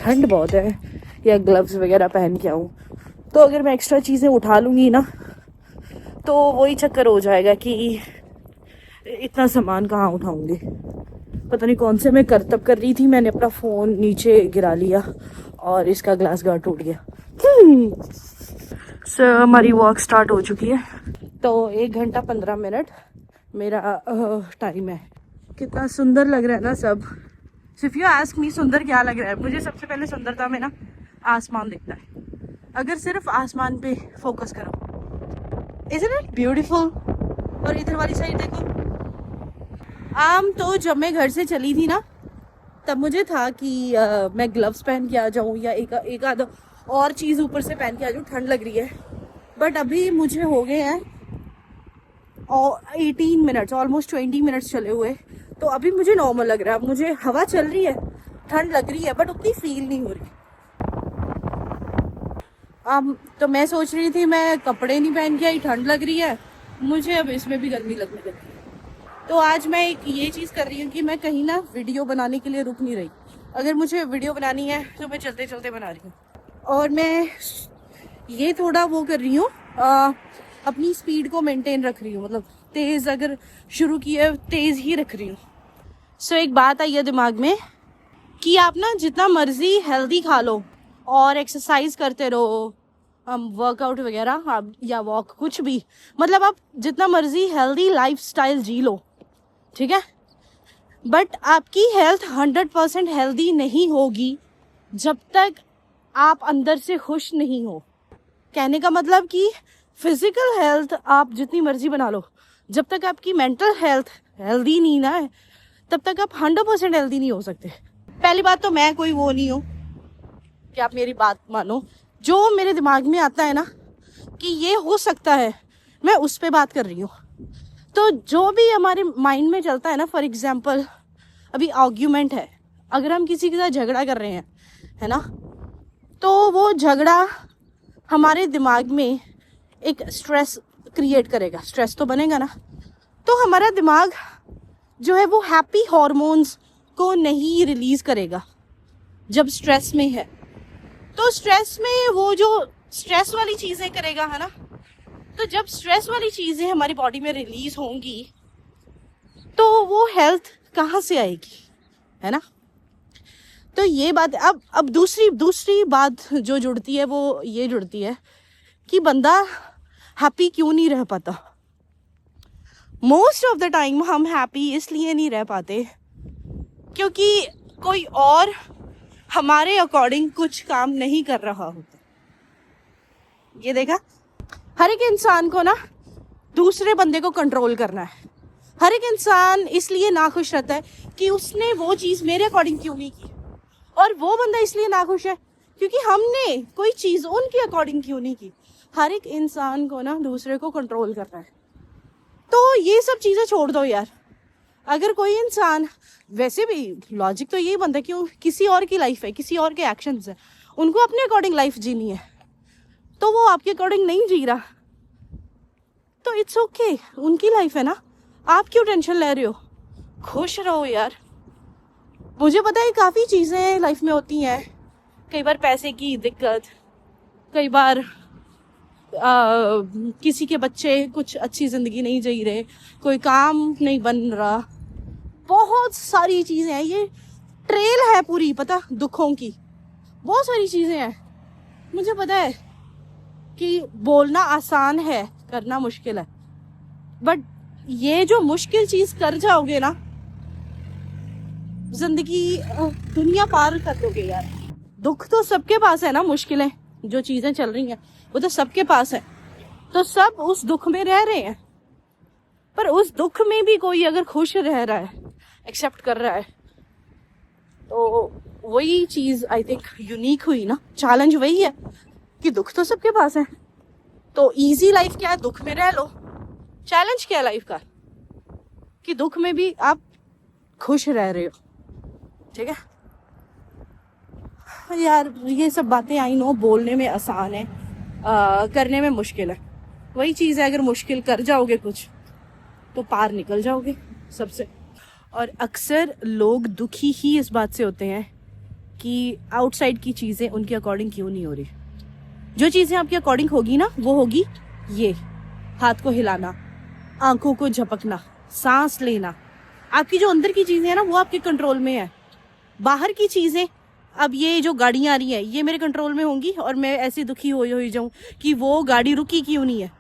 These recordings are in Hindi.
ठंड बहुत है, या ग्लव्स वगैरह पहन के आऊँ। तो अगर मैं एक्स्ट्रा चीज़ें उठा लूँगी ना तो वही चक्कर हो जाएगा कि इतना सामान कहाँ उठाऊँगी। पता नहीं कौन से मैं करतब कर रही थी, मैंने अपना फ़ोन नीचे गिरा लिया और इसका ग्लास गार्ड टूट गया। हमारी वॉक स्टार्ट हो चुकी है, तो 1 घंटा 15 मिनट मेरा टाइम है। कितना सुंदर लग रहा है ना सब। इफ यू आस्क मी सुंदर क्या लग रहा है, मुझे सबसे पहले सुंदरता में ना आसमान दिखता है। अगर सिर्फ आसमान पे फोकस करो, इज़न्ट इट ब्यूटीफुल। और इधर वाली साइड देखो। तो जब मैं घर से चली थी ना तब मुझे था कि मैं ग्लव्स पहन के आ जाऊँ या एक आधा और चीज़ ऊपर से पहन के आ जाऊँ, ठंड लग रही है। बट अभी मुझे हो गए हैं और 18 मिनट्स, ऑलमोस्ट 20 मिनट्स चले हुए, तो अभी मुझे नॉर्मल लग रहा है। अब मुझे हवा चल रही है, ठंड लग रही है, बट उतनी फील नहीं हो रही। तो मैं सोच रही थी मैं कपड़े नहीं पहन के आई, ठंड लग रही है मुझे, अब इसमें भी गर्मी लगने लगी। तो आज मैं एक ये चीज़ कर रही हूँ कि मैं कहीं ना वीडियो बनाने के लिए रुक नहीं रही। अगर मुझे वीडियो बनानी है तो मैं चलते चलते बना रही हूँ। और मैं ये थोड़ा वो कर रही हूँ, अपनी स्पीड को मेंटेन रख रही हूँ, मतलब तेज़ अगर शुरू की है तेज़ ही रख रही हूँ। एक बात आई है दिमाग में कि आप ना जितना मर्जी हेल्दी खा लो और एक्सरसाइज करते रहो, वर्कआउट वगैरह आप या वॉक कुछ भी, मतलब आप जितना मर्जी हेल्दी लाइफस्टाइल जी लो, ठीक है, बट आपकी हेल्थ 100% हेल्दी नहीं होगी जब तक आप अंदर से खुश नहीं हो। कहने का मतलब कि फिजिकल हेल्थ आप जितनी मर्जी बना लो, जब तक आपकी मेंटल हेल्थ हेल्दी नहीं ना है तब तक आप 100% हेल्दी नहीं हो सकते। पहली बात तो मैं कोई वो नहीं हूँ कि आप मेरी बात मानो। जो मेरे दिमाग में आता है ना कि ये हो सकता है, मैं उस पर बात कर रही हूँ। तो जो भी हमारे माइंड में चलता है ना, फॉर एग्जाम्पल अभी आर्ग्यूमेंट है, अगर हम किसी के साथ झगड़ा कर रहे हैं, है ना, तो वो झगड़ा हमारे दिमाग में एक स्ट्रेस क्रिएट करेगा। स्ट्रेस तो बनेगा ना, तो हमारा दिमाग जो है वो हैप्पी हॉर्मोन्स को नहीं रिलीज करेगा जब स्ट्रेस में है। तो स्ट्रेस में वो जो स्ट्रेस वाली चीज़ें करेगा, है ना, तो जब स्ट्रेस वाली चीज़ें हमारी बॉडी में रिलीज होंगी तो वो हेल्थ कहाँ से आएगी, है ना। तो ये बात। अब दूसरी बात जो जुड़ती है वो ये जुड़ती है कि बंदा हैप्पी क्यों नहीं रह पाता। मोस्ट ऑफ द टाइम हम हैप्पी इसलिए नहीं रह पाते क्योंकि कोई और हमारे अकॉर्डिंग कुछ काम नहीं कर रहा होता। ये देखा, हर एक इंसान को ना दूसरे बंदे को कंट्रोल करना है। हर एक इंसान इसलिए नाखुश रहता है कि उसने वो चीज़ मेरे अकॉर्डिंग क्यों नहीं की, और वो बंदा इसलिए नाखुश है क्योंकि हमने कोई चीज़ उनके अकॉर्डिंग क्यों नहीं की। हर एक इंसान को ना दूसरे को कंट्रोल करना है। तो ये सब चीज़ें छोड़ दो यार। अगर कोई इंसान, वैसे भी लॉजिक तो यही बनता है क्यों, किसी और की लाइफ है, किसी और के एक्शंस है, उनको अपने अकॉर्डिंग लाइफ जीनी है, तो वो आपके अकॉर्डिंग नहीं जी रहा तो इट्स ओके, उनकी लाइफ है ना, आप क्यों टेंशन ले रहे हो। खुश रहो यार। मुझे पता है काफ़ी चीज़ें लाइफ में होती हैं, कई बार पैसे की दिक्कत, कई बार किसी के बच्चे कुछ अच्छी ज़िंदगी नहीं जी रहे, कोई काम नहीं बन रहा, बहुत सारी चीज़ें हैं। ये ट्रेल है पूरी, पता, दुखों की बहुत सारी चीज़ें हैं। मुझे पता है कि बोलना आसान है, करना मुश्किल है, बट ये जो मुश्किल चीज़ कर जाओगे ना, जिंदगी दुनिया पार कर दोगे यार। दुख तो सबके पास है ना, मुश्किलें जो चीज़ें चल रही हैं वो तो सबके पास है, तो सब उस दुख में रह रहे हैं। पर उस दुख में भी कोई अगर खुश रह रहा है, एक्सेप्ट कर रहा है, तो वही चीज़ आई थिंक यूनिक हुई ना। चैलेंज वही है कि दुख तो सबके पास है, तो इजी लाइफ क्या है, दुख में रह लो। चैलेंज क्या है लाइफ का कि दुख में भी आप खुश रह रहे हो, ठीक है यार। ये सब बातें आई नो बोलने में आसान है, करने में मुश्किल है। वही चीज़ है, अगर मुश्किल कर जाओगे कुछ तो पार निकल जाओगे सबसे। और अक्सर लोग दुखी ही इस बात से होते हैं कि आउटसाइड की चीज़ें उनके अकॉर्डिंग क्यों नहीं हो रही। जो चीज़ें आपके अकॉर्डिंग होगी ना, वो होगी ये हाथ को हिलाना, आंखों को झपकना, सांस लेना। आपकी जो अंदर की चीज़ें हैं ना, वो आपके कंट्रोल में है। बाहर की चीज़ें, अब ये जो गाड़ियाँ आ रही हैं, ये मेरे कंट्रोल में होंगी और मैं ऐसी दुखी हो जाऊँ कि वो गाड़ी रुकी क्यों नहीं है,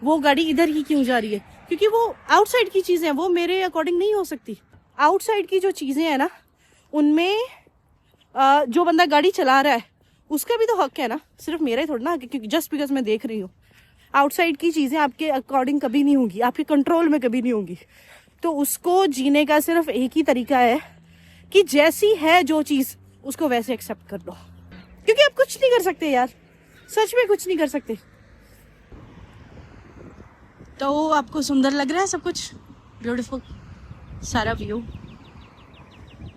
वो गाड़ी इधर ही क्यों जा रही है, क्योंकि वो आउटसाइड की चीज़ें हैं, वो मेरे अकॉर्डिंग नहीं हो सकती। आउटसाइड की जो चीज़ें हैं ना, उनमें जो बंदा गाड़ी चला रहा है उसका भी तो हक है ना, सिर्फ मेरा ही थोड़ा ना, क्योंकि जस्ट बिकॉज मैं देख रही हूँ। आउटसाइड की चीज़ें आपके अकॉर्डिंग कभी नहीं होंगी, आपके कंट्रोल में कभी नहीं होंगी। तो उसको जीने का सिर्फ एक ही तरीका है कि जैसी है जो चीज़, उसको वैसे एक्सेप्ट कर लो, क्योंकि आप कुछ नहीं कर सकते यार, सच में कुछ नहीं कर सकते। तो आपको सुंदर लग रहा है सब कुछ, ब्यूटीफुल सारा व्यू।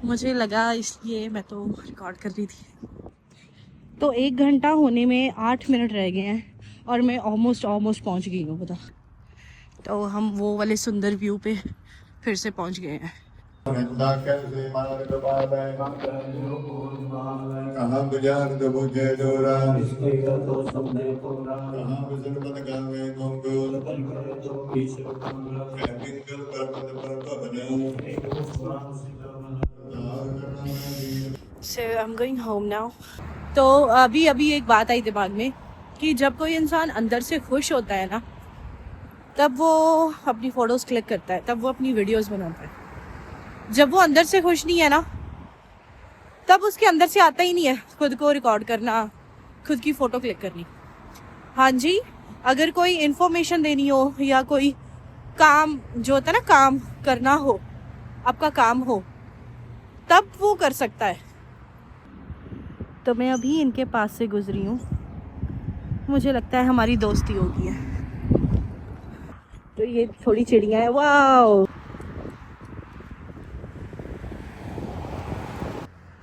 मुझे लगा इसलिए मैं तो रिकॉर्ड कर रही थी। तो 1 घंटा होने में 8 मिनट रह गए हैं और मैं ऑलमोस्ट पहुंच गई हूँ, पता। तो हम वो वाले सुंदर व्यू पे फिर से पहुंच गए हैं। So I'm going home now. तो अभी एक बात आई दिमाग में कि जब कोई इंसान अंदर से खुश होता है ना, तब वो अपनी फोटोज क्लिक करता है, तब वो अपनी वीडियोस बनाता है। जब वो अंदर से खुश नहीं है ना, तब उसके अंदर से आता ही नहीं है खुद को रिकॉर्ड करना, खुद की फोटो क्लिक करनी। हाँ जी, अगर कोई इन्फॉर्मेशन देनी हो या कोई काम जो होता है ना, काम करना हो, आपका काम हो, तब वो कर सकता है। तो मैं अभी इनके पास से गुजरी हूँ, मुझे लगता है हमारी दोस्ती हो गई है। तो ये थोड़ी चिड़िया है, वाओ।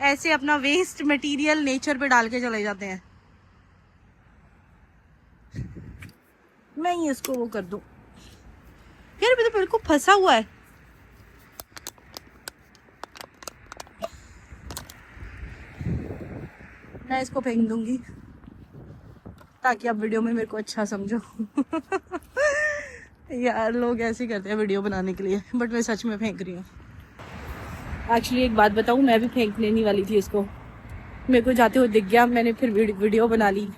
ऐसे अपना वेस्ट मटेरियल नेचर पे डाल के चले जाते हैं। मैं ही इसको वो कर दूं यार, अभी तो बिल्कुल फंसा हुआ है। मैं इसको फेंक दूंगी ताकि आप वीडियो में मेरे को अच्छा समझो। यार लोग ऐसे करते हैं वीडियो बनाने के लिए, बट मैं सच में फेंक रही हूँ। एक्चुअली एक बात बताऊँ, मैं भी फेंक लेने वाली थी इसको, मेरे को जाते हुए दिख गया, मैंने फिर वीडियो बना ली।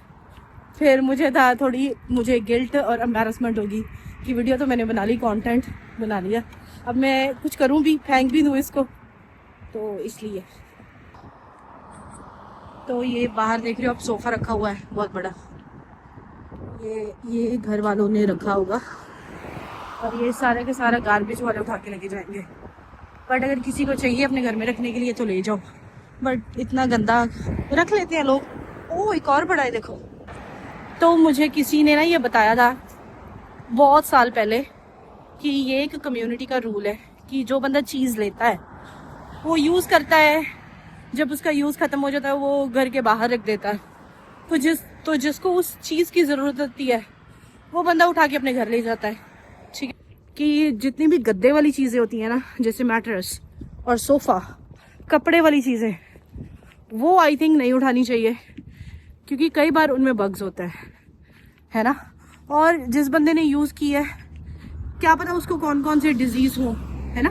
फिर मुझे था थोड़ी, मुझे गिल्ट और एम्बैरसमेंट होगी कि वीडियो तो मैंने बना ली, कंटेंट बना लिया, अब मैं कुछ करूँ भी, फेंक भी दूँ इसको, तो इसलिए। तो ये बाहर देख रहे हो, अब सोफ़ा रखा हुआ है बहुत बड़ा, ये घर वालों ने रखा होगा, और ये सारे के सारा गार्बेज वाले उठा के लेके जाएंगे। बट अगर किसी को चाहिए अपने घर में रखने के लिए तो ले जाओ, बट इतना गंदा रख लेते हैं लोग। ओह, एक और बड़ा है देखो। तो मुझे किसी ने ना ये बताया था बहुत साल पहले कि ये एक कम्युनिटी का रूल है कि जो बंदा चीज़ लेता है वो यूज़ करता है, जब उसका यूज़ ख़त्म हो जाता है वो घर के बाहर रख देता है। तो जिसको उस चीज़ की ज़रूरत होती है वो बंदा उठा के अपने घर ले जाता है। ठीक है, कि जितनी भी गद्दे वाली चीज़ें होती हैं ना, जैसे मैट्रेस और सोफ़ा, कपड़े वाली चीज़ें, वो आई थिंक नहीं उठानी चाहिए, क्योंकि कई बार उनमें बग्स होता है ना। और जिस बंदे ने यूज़ की है, क्या पता उसको कौन कौन से डिजीज़ हो, है ना।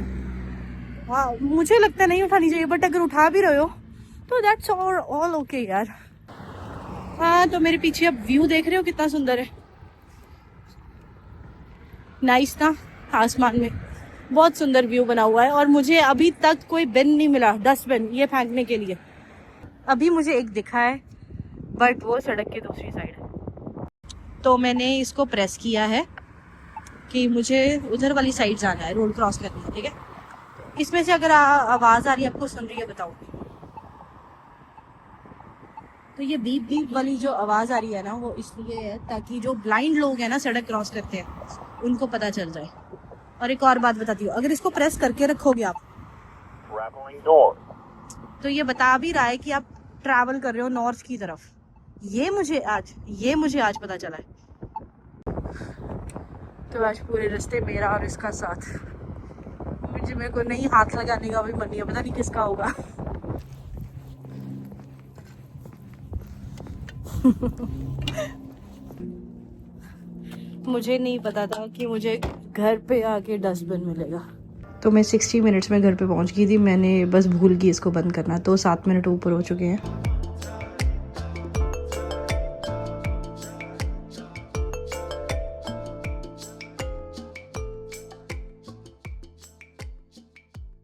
हाँ, मुझे लगता है नहीं उठानी चाहिए, बट अगर उठा भी रहे हो तो दैट्स ऑल ओके यार। हाँ, तो मेरे पीछे अब व्यू देख रहे हो कितना सुंदर है, नाइस ना, आसमान में बहुत सुंदर व्यू बना हुआ है। और मुझे अभी तक कोई बिन नहीं मिला, डस्टबिन ये फेंकने के लिए। अभी मुझे एक दिखा है, बट वो सड़क के दूसरी साइड है। तो मैंने इसको प्रेस किया है कि मुझे उधर वाली साइड जाना है, रोड क्रॉस करनी है। ठीक है, इसमें से अगर आवाज़ आ रही है, आपको सुन रही है, बताओ। तो ये बीप बीप वाली जो आवाज़ आ रही है ना, वो इसलिए है ताकि जो ब्लाइंड लोग हैं ना, सड़क क्रॉस करते हैं, उनको पता चल जाए। और एक और बात बताती हूँ, अगर इसको प्रेस करके रखोगे आप, तो ये बता भी रहा है कि आप ट्रैवल कर रहे हो नॉर्थ की तरफ। ये मुझे आज पता चला है। तो आज पूरे रास्ते मेरा और इसका साथ, मेरे को नहीं हाथ लगाने का भी मन नहीं है, पता नहीं किसका होगा। मुझे नहीं पता था कि मुझे घर पे आके डस्टबिन मिलेगा। तो मैं 60 मिनट्स में घर पे पहुंच गई थी, मैंने बस भूल गई इसको बंद करना। तो 7 मिनट ऊपर हो चुके हैं।